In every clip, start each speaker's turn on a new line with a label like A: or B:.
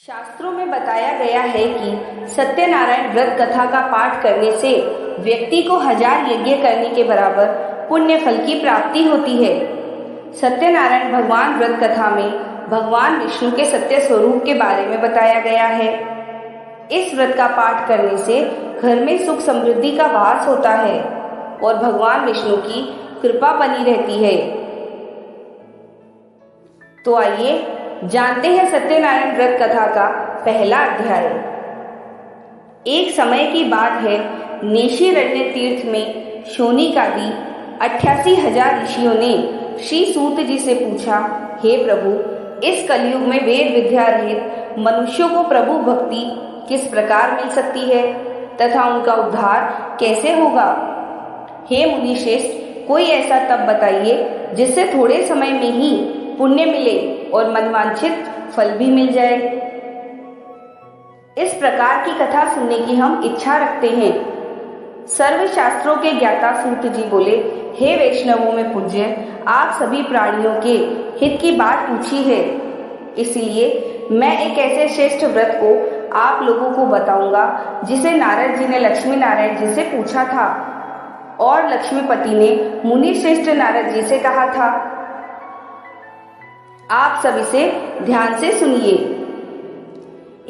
A: शास्त्रों में बताया गया है कि सत्यनारायण व्रत कथा का पाठ करने से व्यक्ति को 1000 यज्ञ करने के बराबर पुण्य फल की प्राप्ति होती है। सत्यनारायण भगवान व्रत कथा में भगवान विष्णु के सत्य स्वरूप के बारे में बताया गया है। इस व्रत का पाठ करने से घर में सुख समृद्धि का वास होता है और भगवान विष्णु की कृपा बनी रहती है। तो आइए जानते हैं सत्यनारायण व्रत कथा का पहला अध्याय। एक समय की बात है, नेशिरण्य तीर्थ में शोनिक आदि 88,000 ऋषियों ने श्री सूत जी से पूछा, हे प्रभु, इस कलयुग में वेद विद्या रहित मनुष्यों को प्रभु भक्ति किस प्रकार मिल सकती है तथा उनका उद्धार कैसे होगा। हे मुनि श्रेष्ठ, कोई ऐसा तप बताइए जिससे थोड़े समय में ही पुण्य मिले और मनवांछित फल भी मिल जाए। इस प्रकार की कथा सुनने की हम इच्छा रखते हैं। सर्व शास्त्रों के ज्ञाता सूत जी बोले, हे वैष्णवों में पूज्य, आप सभी प्राणियों के हित की बात पूछी है, इसलिए मैं एक ऐसे श्रेष्ठ व्रत को आप लोगों को बताऊंगा जिसे नारद जी ने लक्ष्मी नारायण जी से पूछा था और लक्ष्मीपति ने मुनि श्रेष्ठ नारद जी से कहा था। आप सब इसे ध्यान से सुनिए।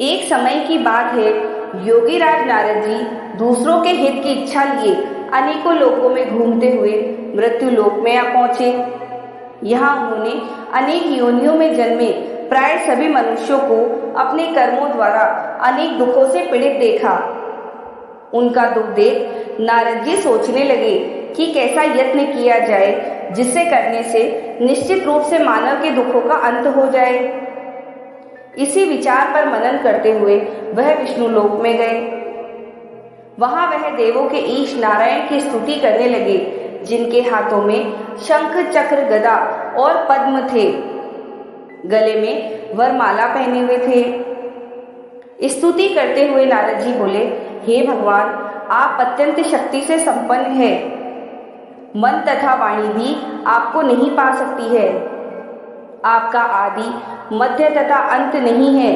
A: एक समय की बात है, योगीराज नारद जी दूसरों के हित की इच्छा लिए अनेकों लोकों में घूमते हुए मृत्यु लोक में आ पहुंचे। यहाँ उन्होंने अनेक योनियों में जन्मे प्राय सभी मनुष्यों को अपने कर्मों द्वारा अनेक दुखों से पीड़ित देखा। उनका दुख देख नारद जी सोचने लगे कि कैसा यत्न किया जाए जिससे करने से निश्चित रूप से मानव के दुखों का अंत हो जाए। इसी विचार पर मनन करते हुए वह विष्णु लोक में गए। वहां वह देवों के ईश नारायण की स्तुति करने लगे, जिनके हाथों में शंख चक्र गदा और पद्म थे, गले में वरमाला पहने हुए थे। स्तुति करते हुए नारद जी बोले, हे भगवान, आप अत्यंत शक्ति से संपन्न हैं। मन तथा वाणी भी आपको नहीं पा सकती है। आपका आदि मध्य तथा अंत नहीं है।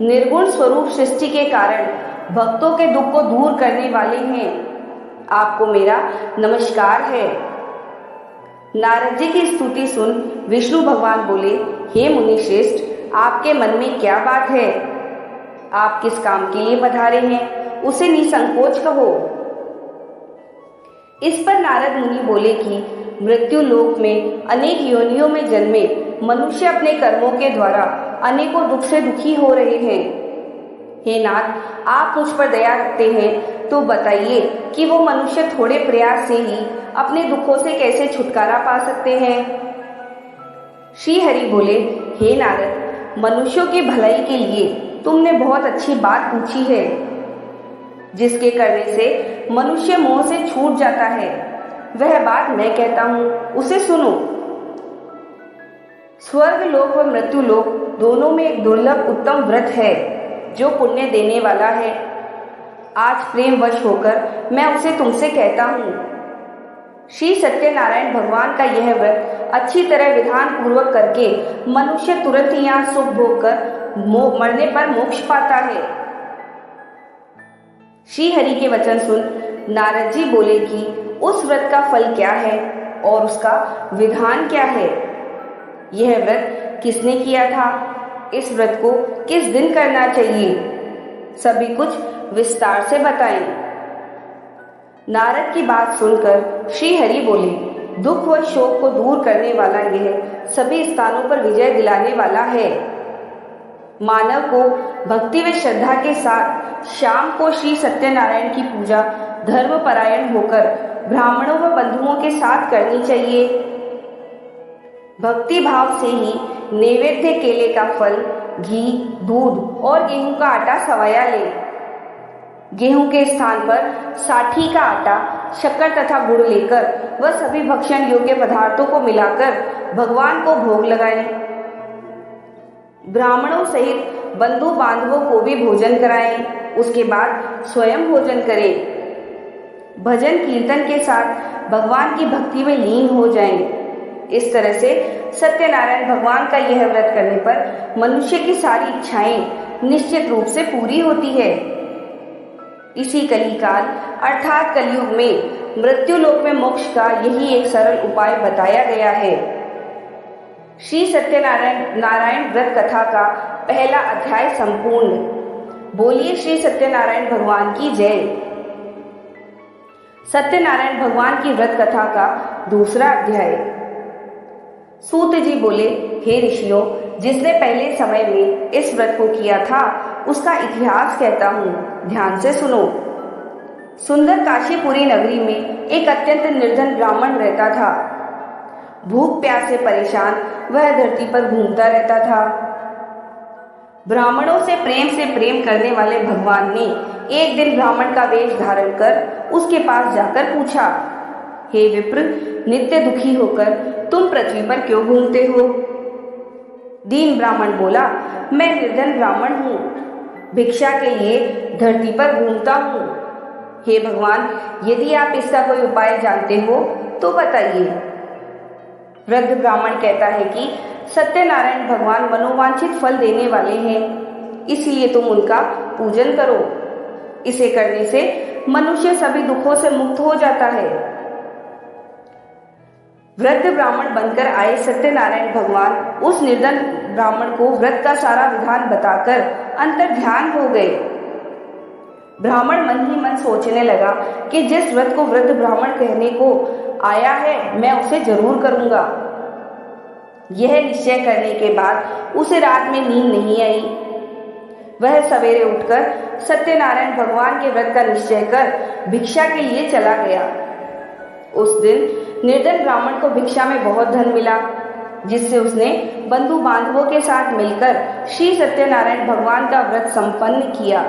A: निर्गुण स्वरूप सृष्टि के कारण भक्तों के दुख को दूर करने वाले हैं। आपको मेरा नमस्कार है। नारद जी की स्तुति सुन विष्णु भगवान बोले, हे मुनि श्रेष्ठ, आपके मन में क्या बात है? आप किस काम के लिए पधारे हैं, उसे निसंकोच कहो। इस पर नारद मुनि बोले कि मृत्यु लोक में अनेक योनियों में जन्मे मनुष्य अपने कर्मों के द्वारा अनेकों दुख से दुखी हो रहे हैं। हे नाथ, आप मुझ पर दया रखते हैं तो बताइए कि वो मनुष्य थोड़े प्रयास से ही अपने दुखों से कैसे छुटकारा पा सकते हैं। श्री हरि बोले, हे नारद, मनुष्यों की भलाई के लिए तुमने बहुत अच्छी बात पूछी है, जिसके करने से मनुष्य मोह से छूट जाता है। वह बात मैं कहता हूँ, उसे सुनो। स्वर्ग लोक व मृत्यु लोक दोनों में एक दुर्लभ उत्तम व्रत है जो पुण्य देने वाला है। आज प्रेम वश होकर मैं उसे तुमसे कहता हूँ। श्री सत्यनारायण भगवान का यह व्रत अच्छी तरह विधान पूर्वक करके मनुष्य तुरंत ही यहाँ सुख भोग कर मरने पर मोक्ष पाता है। श्री हरि के वचन सुन नारद जी बोले कि उस व्रत का फल क्या है और उसका विधान क्या है। यह व्रत किसने किया था, इस व्रत को किस दिन करना चाहिए, सभी कुछ विस्तार से बताएं। नारद की बात सुनकर श्री हरि बोले, दुख व शोक को दूर करने वाला यह सभी स्थानों पर विजय दिलाने वाला है। मानव को भक्ति व श्रद्धा के साथ शाम को श्री सत्यनारायण की पूजा धर्मपरायण होकर ब्राह्मणों व बंधुओं के साथ करनी चाहिए। भक्ति भाव से ही नैवेद्य केले का फल, घी, दूध और गेहूं का आटा सवाया ले। गेहूं के स्थान पर साठी का आटा, शक्कर तथा गुड़ लेकर वह सभी भक्षण योग्य पदार्थों को मिलाकर भगवान को भोग लगाएं। ब्राह्मणों सहित बंधु बांधवों को भी भोजन कराएं। उसके बाद स्वयं भोजन करें। भजन कीर्तन के साथ भगवान की भक्ति में लीन हो जाएं। इस तरह से सत्यनारायण भगवान का यह व्रत करने पर मनुष्य की सारी इच्छाएं निश्चित रूप से पूरी होती है। इसी कलिकाल अर्थात कलयुग में मृत्यु लोक में मोक्ष का यही एक सरल उपाय बताया गया है। श्री सत्यनारायण व्रत कथा का पहला अध्याय संपूर्ण। बोलिए श्री सत्यनारायण भगवान की जय। सत्यनारायण भगवान की व्रत कथा का दूसरा अध्याय। सूत जी बोले, हे ऋषियों, जिसने पहले समय में इस व्रत को किया था उसका इतिहास कहता हूँ, ध्यान से सुनो। सुंदर काशीपुरी नगरी में एक अत्यंत निर्धन ब्राह्मण रहता था। भूख प्यास से परेशान वह धरती पर घूमता रहता था। ब्राह्मणों से प्रेम करने वाले भगवान ने एक दिन ब्राह्मण का वेश धारण कर उसके पास जाकर पूछा, हे विप्र, नित्य दुखी होकर तुम पृथ्वी पर क्यों घूमते हो? दीन ब्राह्मण बोला, मैं निर्धन ब्राह्मण हूँ, भिक्षा के लिए धरती पर घूमता हूँ। हे भगवान, यदि आप इसका कोई उपाय जानते हो तो बताइए। वृद्ध ब्राह्मण कहता है कि सत्यनारायण भगवान मनोवांछित फल देने वाले हैं, इसलिए तुम उनका पूजन करो। इसे करने से मनुष्य सभी दुखों से मुक्त हो जाता है। वृद्ध ब्राह्मण बनकर आए सत्यनारायण भगवान उस निर्धन ब्राह्मण को व्रत का सारा विधान बताकर अंतर ध्यान हो गए। ब्राह्मण मन ही मन सोचने लगा कि जिस व्रत को वृद्ध ब्राह्मण कहने को आया है मैं उसे जरूर करूंगा। यह निश्चय करने के बाद उसे रात में नींद नहीं आई। वह सवेरे उठकर सत्यनारायण भगवान के व्रत का निश्चय कर भिक्षा के लिए चला गया। उस दिन निर्धन ब्राह्मण को भिक्षा में बहुत धन मिला, जिससे उसने बंधु बांधवों के साथ मिलकर श्री सत्यनारायण भगवान का व्रत संपन्न किया।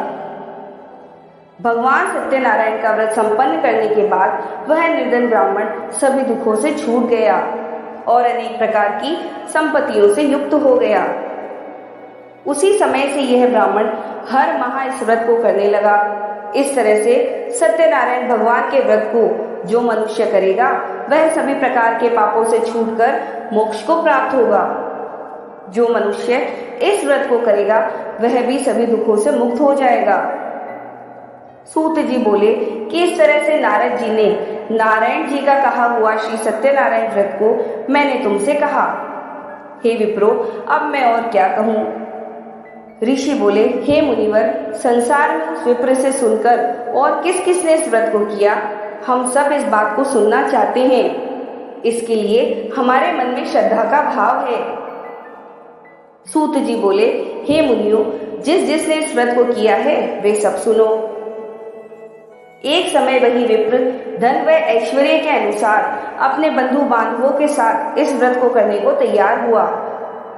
A: भगवान सत्यनारायण का व्रत संपन्न करने के बाद वह निर्धन ब्राह्मण सभी दुखों से छूट गया और अनेक प्रकार की संपत्तियों से युक्त हो गया। उसी समय से यह ब्राह्मण हर माह इस व्रत को करने लगा। इस तरह से सत्यनारायण भगवान के व्रत को जो मनुष्य करेगा वह सभी प्रकार के पापों से छूटकर मोक्ष को प्राप्त होगा। जो मनुष्य इस व्रत को करेगा वह भी सभी दुखों से मुक्त हो जाएगा। सूत जी बोले कि इस तरह से नारद जी ने नारायण जी का कहा हुआ श्री सत्यनारायण व्रत को मैंने तुमसे कहा। हे विप्रो, अब मैं और क्या कहूँ? ऋषि बोले, हे मुनिवर, संसार में उस विप्र से सुनकर और किस किस ने इस व्रत को किया, हम सब इस बात को सुनना चाहते हैं। इसके लिए हमारे मन में श्रद्धा का भाव है। सूत जी बोले, हे मुनियों, जिसने इस व्रत को किया है वे सब सुनो। एक समय वही विप्र धन व ऐश्वर्य के अनुसार अपने बंधु बांधवों के साथ इस व्रत को करने को तैयार हुआ।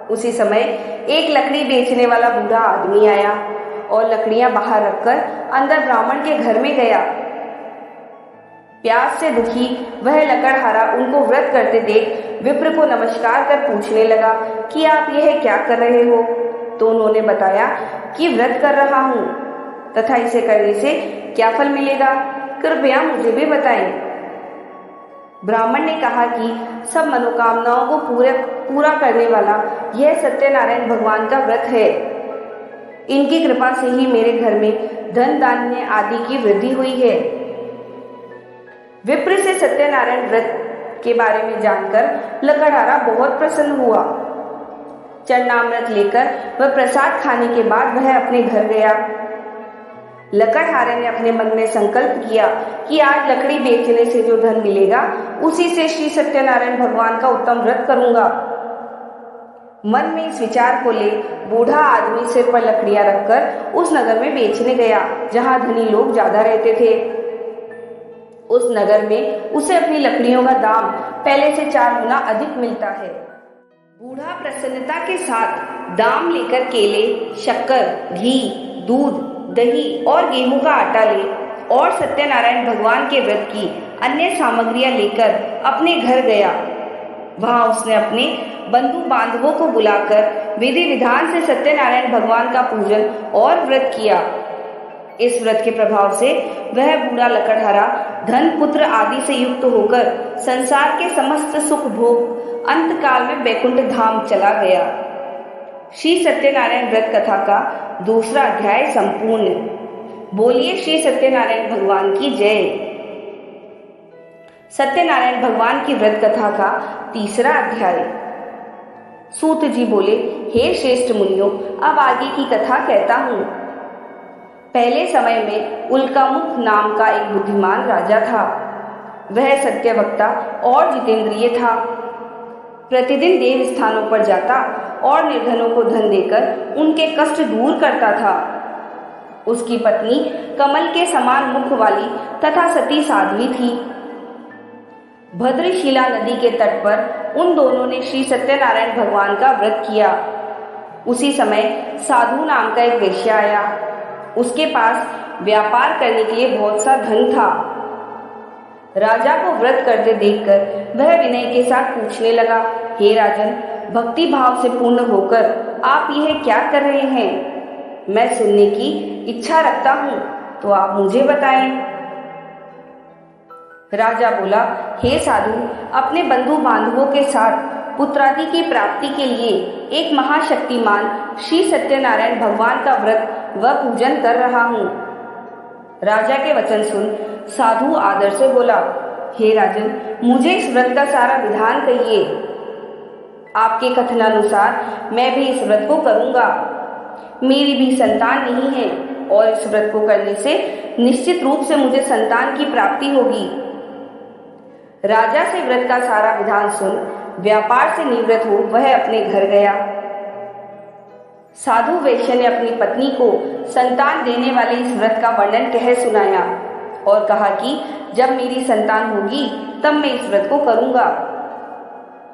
A: उसी समय एक लकड़ी बेचने वाला बूढ़ा आदमी आया और लकड़ियां बाहर रखकर अंदर ब्राह्मण के घर में गया। प्यास से दुखी वह लकड़हारा उनको व्रत करते देख विप्र को नमस्कार कर पूछने लगा कि आप यह क्या कर रहे हो? तो उन्होंने बताया कि व्रत कर रहा हूँ तथा इसे करने से क्या फल मिलेगा, कृपया मुझे भी बताएं। ब्राह्मण ने कहा कि सब मनोकामनाओं को पूरा करने वाला यह सत्यनारायण भगवान का व्रत है। इनकी कृपा से ही मेरे घर में धन धान्य आदि की वृद्धि हुई है। विप्र से सत्यनारायण व्रत के बारे में जानकर लकड़हारा बहुत प्रसन्न हुआ। चरणामृत लेकर वह प्रसाद खाने के बाद वह अपने घर गया। लकड़हारे ने अपने मन में संकल्प किया कि आज लकड़ी बेचने से जो धन मिलेगा उसी से श्री सत्यनारायण भगवान का उत्तम व्रत करूंगा। मन में इस विचार को ले बूढ़ा आदमी सिर पर लकड़ियां रखकर उस नगर में बेचने गया जहां धनी लोग ज्यादा रहते थे। उस नगर में उसे अपनी लकड़ियों का दाम पहले से 4 गुना अधिक मिलता है। बूढ़ा प्रसन्नता के साथ दाम लेकर केले, शक्कर, घी, दूध, दही और गेहूं का आटा ले और सत्यनारायण भगवान के व्रत की अन्य सामग्रियां लेकर अपने घर गया। वहां उसने अपने बंधु बांधवों को बुलाकर विधि विधान से सत्यनारायण भगवान का पूजन और व्रत किया। इस व्रत के प्रभाव से वह बूढ़ा लकड़हारा धन पुत्र आदि से युक्त होकर संसार के समस्त सुख भोग अंत काल में बैकुंठ धाम चला गया। श्री सत्यनारायण व्रत कथा का दूसरा अध्याय संपूर्ण। बोलिए श्री सत्यनारायण भगवान की जय। सत्यनारायण भगवान की व्रत कथा का तीसरा अध्याय। सूत जी बोले, हे श्रेष्ठ मुनियों, अब आगे की कथा कहता हूँ। पहले समय में उल्कामुख नाम का एक बुद्धिमान राजा था। वह सत्यवक्ता और जितेंद्रिय था। प्रतिदिन देव स्थानों पर जाता और निर्धनों को धन देकर उनके कष्ट दूर करता था। उसकी पत्नी कमल के समान मुख वाली तथा सती साध्वी थी। भद्रशिला नदी के तट पर उन दोनों ने श्री सत्यनारायण भगवान का व्रत किया। उसी समय साधु नाम का एक वैश्य आया। उसके पास व्यापार करने के लिए बहुत सा धन था। राजा को व्रत करते देखकर वह विनय के साथ पूछने लगा, हे राजन, भक्ति भाव से पूर्ण होकर आप यह क्या कर रहे हैं? मैं सुनने की इच्छा रखता हूँ, तो आप मुझे बताएं। राजा बोला, हे साधु, अपने बंधु बांधवों के साथ पुत्रादि की प्राप्ति के लिए एक महाशक्तिमान श्री सत्यनारायण भगवान का व्रत व पूजन कर रहा हूँ। राजा के वचन सुन साधु आदर से बोला, हे राजन, मुझे इस व्रत का सारा विधान कहिए। आपके कथनानुसार मैं भी इस व्रत को करूंगा। मेरी भी संतान नहीं है और इस व्रत को करने से निश्चित रूप से मुझे संतान की प्राप्ति होगी। राजा से व्रत का सारा विधान सुन व्यापार से निवृत्त हो वह अपने घर गया। साधु वैश्य ने अपनी पत्नी को संतान देने वाले इस व्रत का वर्णन कह सुनाया और कहा कि जब मेरी संतान होगी तब मैं इस व्रत को करूंगा।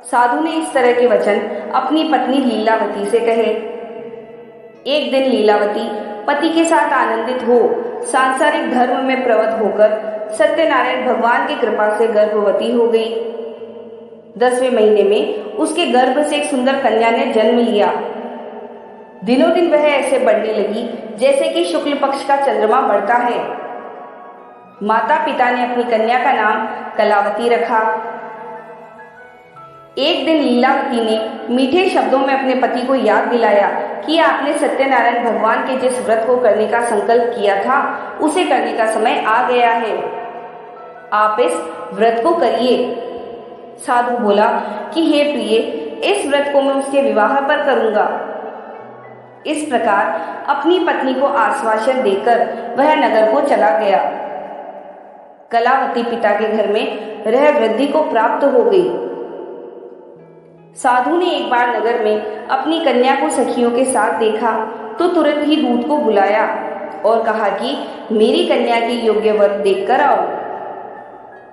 A: साधु ने इस तरह के वचन अपनी पत्नी लीलावती से कहे। एक दिन लीलावती पति के साथ आनंदित हो सांसारिक धर्म में प्रवृत्त होकर सत्यनारायण भगवान की कृपा से गर्भवती हो गई। 10वें महीने में उसके गर्भ से एक सुंदर कन्या ने जन्म लिया। दिनों दिन वह ऐसे बढ़ने लगी जैसे कि शुक्ल पक्ष का चंद्रमा बढ़ता है। माता पिता ने अपनी कन्या का नाम कलावती रखा। एक दिन लीलावती ने मीठे शब्दों में अपने पति को याद दिलाया कि आपने सत्यनारायण भगवान के जिस व्रत को करने का संकल्प किया था उसे करने का समय आ गया है। आप इस व्रत को करिए। साधु बोला कि हे प्रिय, इस व्रत को मैं उसके विवाह पर करूंगा। इस प्रकार अपनी पत्नी को आश्वासन देकर वह नगर को चला गया। कलावती पिता के घर में रह वृद्धि को प्राप्त हो गई। साधु ने एक बार नगर में अपनी कन्या को सखियों के साथ देखा तो तुरंत ही दूत को बुलाया और कहा कि मेरी कन्या की योग्य वर देखकर आओ।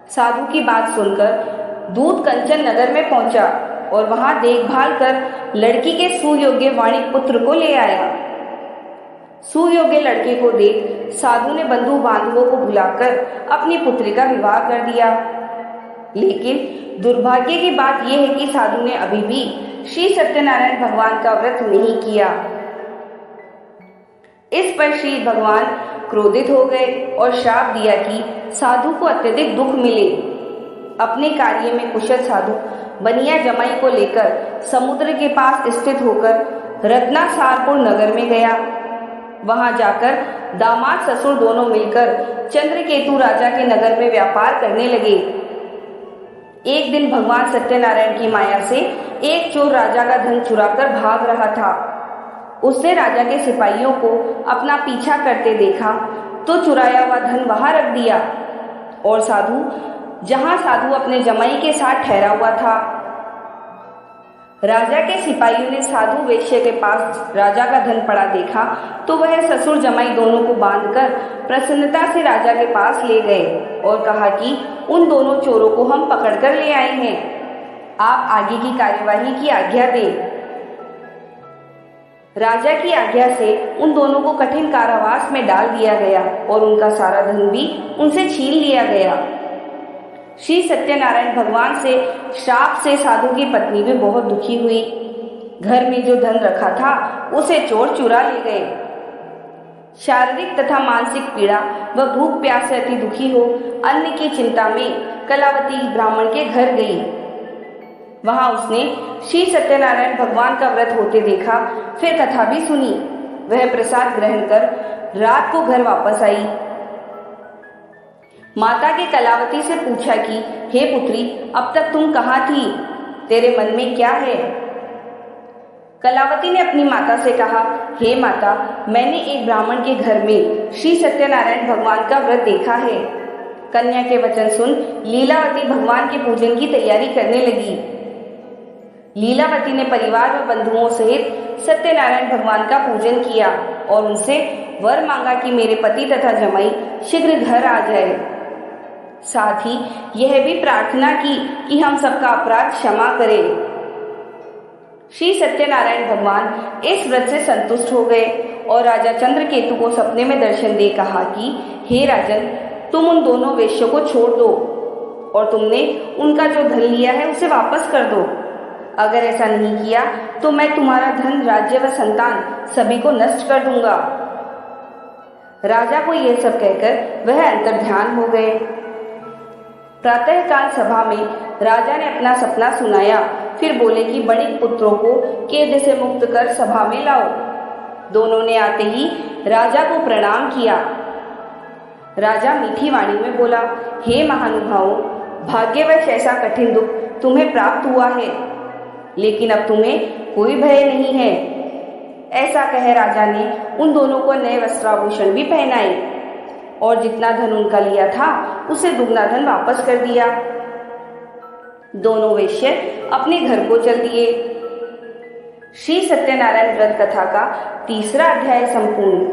A: साधु की बात सुनकर दूत कंचन नगर में पहुंचा और वहां देखभाल कर लड़की के सुयोग्य वाणिक पुत्र को ले आया। सुयोग्य लड़के को देख साधु ने बंधु बांधवों को बुलाकर अपनी पुत्री का विवाह कर दिया। लेकिन दुर्भाग्य की बात यह है कि साधु ने अभी भी श्री सत्यनारायण भगवान का व्रत नहीं किया। इस पर श्री भगवान क्रोधित हो गए और श्राप दिया कि साधु को अत्यधिक दुख मिले। अपने कार्य में कुशल साधु बनिया जमाई को लेकर समुद्र के पास स्थित होकर रत्नासारपुर नगर में गया। वहां जाकर दामाद ससुर दोनों मिलकर चंद्रकेतु राजा के नगर में व्यापार करने लगे। एक दिन भगवान सत्यनारायण की माया से एक चोर राजा का धन चुराकर भाग रहा था। उसने राजा के सिपाहियों को अपना पीछा करते देखा तो चुराया हुआ धन वहां रख दिया और जहां साधु अपने जमाई के साथ ठहरा हुआ था। राजा के सिपाहियों ने साधु वैश्य के पास राजा का धन पड़ा देखा तो वह ससुर जमाई दोनों को बांधकर प्रसन्नता से राजा के पास ले गए और कहा कि उन दोनों चोरों को हम पकड़कर ले आए हैं, आप आगे की कार्यवाही की आज्ञा दें। राजा की आज्ञा से उन दोनों को कठिन कारावास में डाल दिया गया और उनका सारा धन भी उनसे छीन लिया गया। श्री सत्यनारायण भगवान से श्राप से साधु की पत्नी भी बहुत दुखी हुई। घर में जो धन रखा था उसे चोर चुरा ले गए। शारीरिक तथा मानसिक पीड़ा व भूख प्यास से अति दुखी हो अन्न की चिंता में कलावती ब्राह्मण के घर गई। वहां उसने श्री सत्यनारायण भगवान का व्रत होते देखा। फिर कथा भी सुनी। वह प्रसाद ग्रहण कर रात को घर वापस आई। माता के कलावती से पूछा कि हे पुत्री, अब तक तुम कहाँ थी? तेरे मन में क्या है? कलावती ने अपनी माता से कहा, हे माता, मैंने एक ब्राह्मण के घर में श्री सत्यनारायण भगवान का व्रत देखा है। कन्या के वचन सुन लीलावती भगवान के पूजन की तैयारी करने लगी। लीलावती ने परिवार व बंधुओं सहित सत्यनारायण भगवान का पूजन किया और उनसे वर मांगा कि मेरे पति तथा जमाई शीघ्र घर आ जाए। साथ ही यह भी प्रार्थना की कि हम सबका अपराध क्षमा करें। श्री सत्यनारायण भगवान इस व्रत से संतुष्ट हो गए और राजा चंद्रकेतु को सपने में दर्शन दे कहा कि हे राजन, तुम उन दोनों वेश्यों को छोड़ दो और तुमने उनका जो धन लिया है उसे वापस कर दो। अगर ऐसा नहीं किया तो मैं तुम्हारा धन, राज्य व संतान सभी को नष्ट कर दूंगा। राजा को यह सब कहकर वह अंतर्ध्यान हो गए। प्रातःकाल सभा में राजा ने अपना सपना सुनाया। फिर बोले कि बड़े पुत्रों को कैद से मुक्त कर सभा में लाओ। दोनों ने आते ही राजा को प्रणाम किया। राजा मीठी वाणी में बोला, हे महानुभावों, भाग्यवश ऐसा कठिन दुख तुम्हें प्राप्त हुआ है, लेकिन अब तुम्हें कोई भय नहीं है। ऐसा कह राजा ने उन दोनों को नए वस्त्राभूषण भी पहनाए और जितना धन उनका लिया था उसे दुगना धन वापस कर दिया। दोनों वेश्य अपने घर को चल दिए। श्री सत्यनारायण व्रत कथा का 3रा अध्याय संपूर्ण।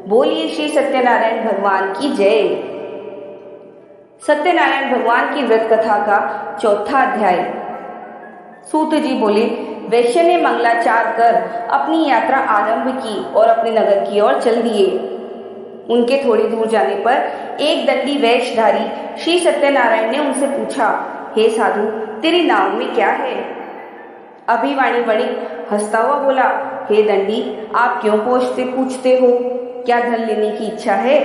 A: बोलिए श्री सत्यनारायण भगवान की जय। सत्यनारायण भगवान की व्रत कथा का 4था अध्याय। सूत जी बोले, वैश्य ने मंगलाचार कर अपनी यात्रा आरंभ की और अपने नगर की ओर चल दिए। उनके थोड़ी दूर जाने पर एक दंडी वेशधारी श्री सत्यनारायण ने उनसे पूछा, हे साधु, तेरी नाव में क्या है? अभिवाणी वणिक हंसता हुआ बोला, हे दंडी, आप क्यों पूछते हो? क्या धन लेने की इच्छा है?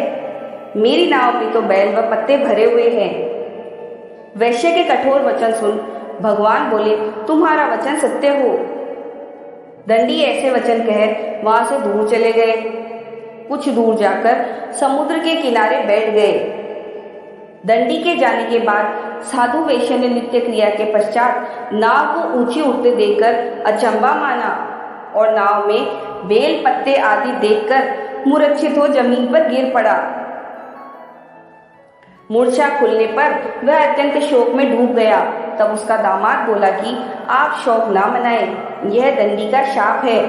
A: मेरी नाव में तो बैल व पत्ते भरे हुए हैं। वैश्य के कठोर वचन सुन भगवान बोले, तुम्हारा वचन सत्य हो। दंडी ऐसे वचन कह वहां से दूर चले गए। कुछ दूर जाकर समुद्र के किनारे बैठ गए। दंडी के जाने के बाद साधु वैश्य ने नित्य क्रिया के पश्चात नाव को ऊंची उठते देखकर अचंबा माना और नाव में बेल पत्ते आदि देखकर मूर्छित हो जमीन पर गिर पड़ा। मूर्छा खुलने पर वह अत्यंत शोक में डूब गया। तब उसका दामाद बोला कि आप शोक ना मनाएं, यह दंडी का शाप है,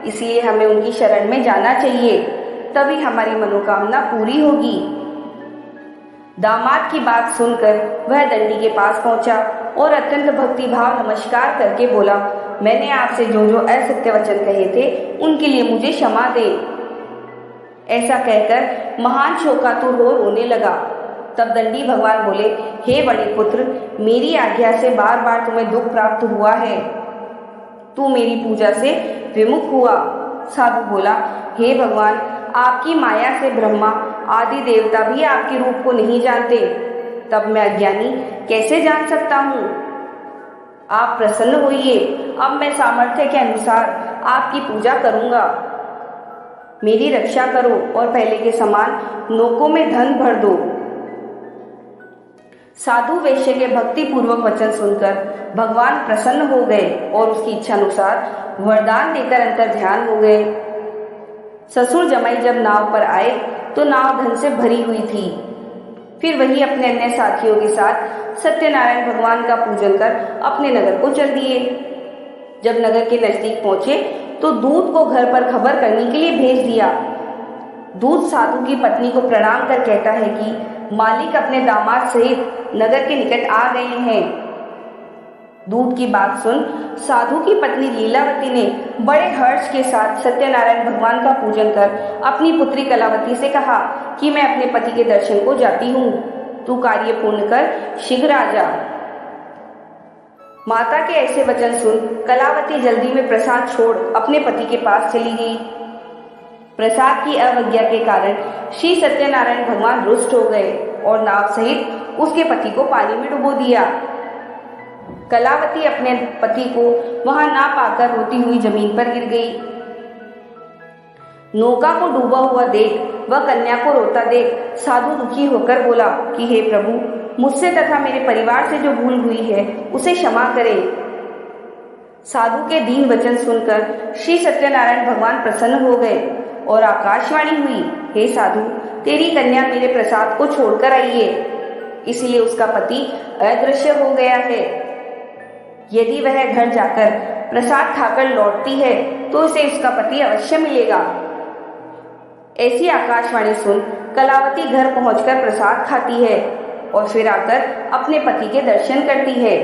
A: इसलिए हमें उनकी शरण में जाना चाहिए, तभी हमारी मनोकामना पूरी होगी। दामाद की बात सुनकर वह दंडी के पास पहुंचा और अत्यंत भक्तिभाव नमस्कार करके बोला, मैंने आपसे जो जो असत्य वचन कहे थे उनके लिए मुझे क्षमा दे। ऐसा कहकर महान शोकातुर हो रोने लगा। तब दंडी भगवान बोले, हे वणिक पुत्र, मेरी आज्ञा से बार बार तुम्हें दुख प्राप्त हुआ है, तू मेरी पूजा से विमुख हुआ। साधु बोला, हे भगवान, आपकी माया से ब्रह्मा आदि देवता भी आपके रूप को नहीं जानते, तब मैं अज्ञानी कैसे जान सकता हूँ? आप प्रसन्न होइए, अब मैं सामर्थ्य के अनुसार आपकी पूजा करूँगा। मेरी रक्षा करो और पहले के समान नौकों में धन भर दो। साधु वैश्य के भक्ति पूर्वक वचन सुनकर भगवान प्रसन्न हो गए और उसकी इच्छा अनुसार वरदान देकर अंतर्ध्यान हो गए। ससुर जमाई जब नाव पर आए तो नाव धन से भरी हुई थी। फिर वही अपने अन्य साथियों के साथ सत्यनारायण भगवान का पूजन कर अपने नगर को चल दिए। जब नगर के नजदीक पहुंचे तो दूत को घर पर खबर करने के लिए भेज दिया। दूत साधु की पत्नी को प्रणाम कर कहता है कि मालिक अपने दामाद सहित नगर के निकट आ गए हैं। दूत की बात सुन साधु की पत्नी लीलावती ने बड़े हर्ष के साथ सत्यनारायण भगवान का पूजन कर अपनी पुत्री कलावती से कहा कि मैं अपने पति के दर्शन को जाती हूँ, तू कार्य पूर्ण कर शीघ्र आ जा। माता के ऐसे वचन सुन कलावती जल्दी में प्रसाद छोड़ अपने पति के पास चली गई। प्रसाद की अवज्ञा के कारण श्री सत्यनारायण भगवान रुष्ट हो गए और नाव सहित उसके पति को पानी में डुबो दिया। कलावती अपने पति को वहां ना पाकर रोती हुई जमीन पर गिर गई। नौका को डूबा हुआ देख वह कन्या को रोता देख साधु दुखी होकर बोला कि हे प्रभु, मुझसे तथा मेरे परिवार से जो भूल हुई है उसे क्षमा करें। साधु के दीन वचन सुनकर श्री सत्यनारायण भगवान प्रसन्न हो गए और आकाशवाणी हुई, हे साधु, तेरी कन्या मेरे प्रसाद को छोड़कर आई है, इसलिए उसका पति अदृश्य हो गया है। यदि वह घर जाकर प्रसाद खाकर लौटती है तो उसे उसका पति अवश्य मिलेगा। ऐसी आकाशवाणी सुन कलावती घर पहुंचकर प्रसाद खाती है और फिर आकर अपने पति के दर्शन करती है।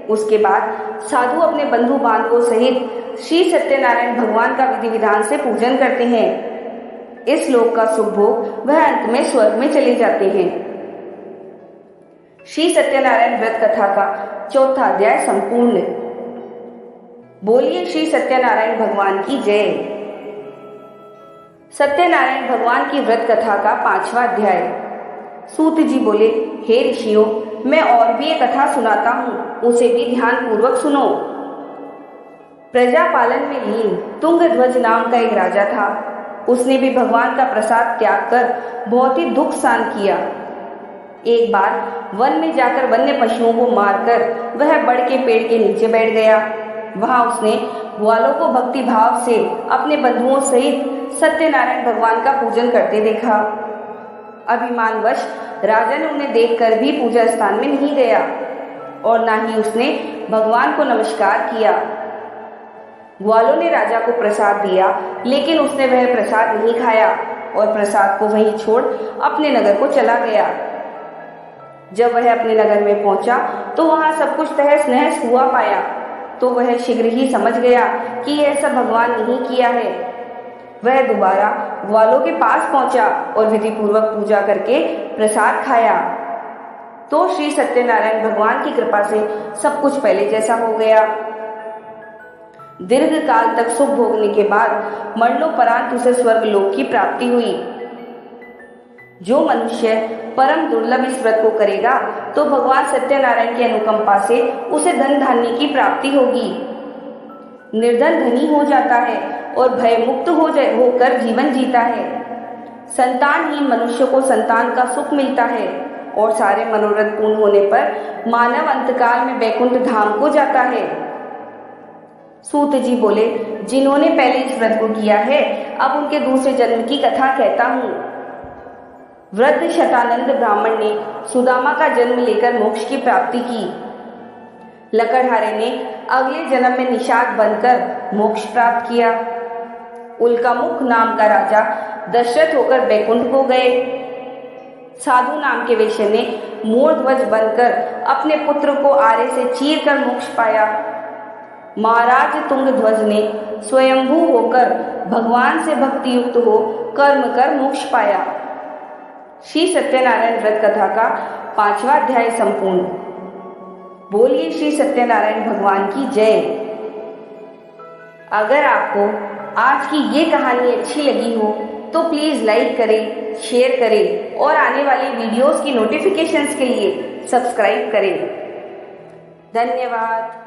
A: उसके बाद साधु अपने बंधु बांधवों सहित श्री सत्यनारायण भगवान का विधि विधान से पूजन करते हैं। इस लोक का सुख भोग वह अंत में स्वर्ग में चले जाते हैं। श्री सत्यनारायण व्रत कथा का चौथा अध्याय संपूर्ण। बोलिए श्री सत्यनारायण भगवान की जय। सत्यनारायण भगवान की व्रत कथा का 5वां अध्याय। सूत जी बोले, हे ऋषियों, मैं और भी एक कथा सुनाता हूँ, उसे भी ध्यान पूर्वक सुनो। प्रजा पालन में लीन तुंगध्वज नाम का एक राजा था। उसने भी भगवान का प्रसाद त्याग कर बहुत ही दुख सहन किया। एक बार वन में जाकर वन्य पशुओं को मारकर वह बड़ के पेड़ के नीचे बैठ गया। वहां उसने ग्वालों को भक्ति भाव से अपने बंधुओं सहित सत्यनारायण भगवान का पूजन करते देखा। अभिमानवश राजा ने उन्हें देखकर भी पूजा स्थान में नहीं गया और ना ही उसने भगवान को नमस्कार किया। ग्वालों ने राजा को प्रसाद दिया, लेकिन उसने वह प्रसाद नहीं खाया और प्रसाद को वहीं छोड़ अपने नगर को चला गया। जब वह अपने नगर में पहुंचा तो वहां सब कुछ तहस नहस हुआ पाया, तो वह शीघ्र ही समझ गया कि यह सब भगवान ने ही किया है। वह दोबारा ग्वालों के पास पहुंचा और विधि पूर्वक पूजा करके प्रसाद खाया। तो श्री सत्यनारायण भगवान की कृपा से सब कुछ पहले जैसा हो गया। दीर्घ काल तक सुख भोगने के बाद मरणोपरांत उसे स्वर्ग लोक की प्राप्ति हुई। जो मनुष्य परम दुर्लभ इस व्रत को करेगा तो भगवान सत्यनारायण की अनुकंपा से उसे धन धान्य की प्राप्ति होगी। निर्धन धनी हो जाता है और भय मुक्त होकर जीवन जीता है। संतानहीन मनुष्य को संतान का सुख मिलता है और सारे मनोरथ पूर्ण होने पर मानव अंतकाल में वैकुंठ धाम को जाता है। सूत जी बोले, जिन्होंने पहले इस व्रत को किया है, अब उनके दूसरे जन्म की कथा कहता हूँ। वृद्ध शतानंद ब्राह्मण ने सुदामा का जन्म लेकर मोक्ष की प्राप्ति की। लकड़हारे ने अगले जन्म में निषाद बनकर मोक्ष प्राप्त किया। उल्कामुख नाम का राजा दशरथ होकर वैकुंठ को गए। साधु नाम के वैश्य ने मूर्ध्वज बनकर अपने पुत्र को आरे से चीर कर मोक्ष पाया। महाराज तुंगध्वज ने स्वयंभू होकर भगवान से भक्ति युक्त हो कर्म कर मोक्ष पाया। श्री सत्यनारायण व्रत कथा का 5वां अध्याय संपूर्ण। बोलिए श्री सत्यनारायण भगवान की जय। अगर आपको आज की ये कहानी अच्छी लगी हो तो प्लीज लाइक करें, शेयर करें और आने वाली वीडियोस की नोटिफिकेशंस के लिए सब्सक्राइब करें। धन्यवाद।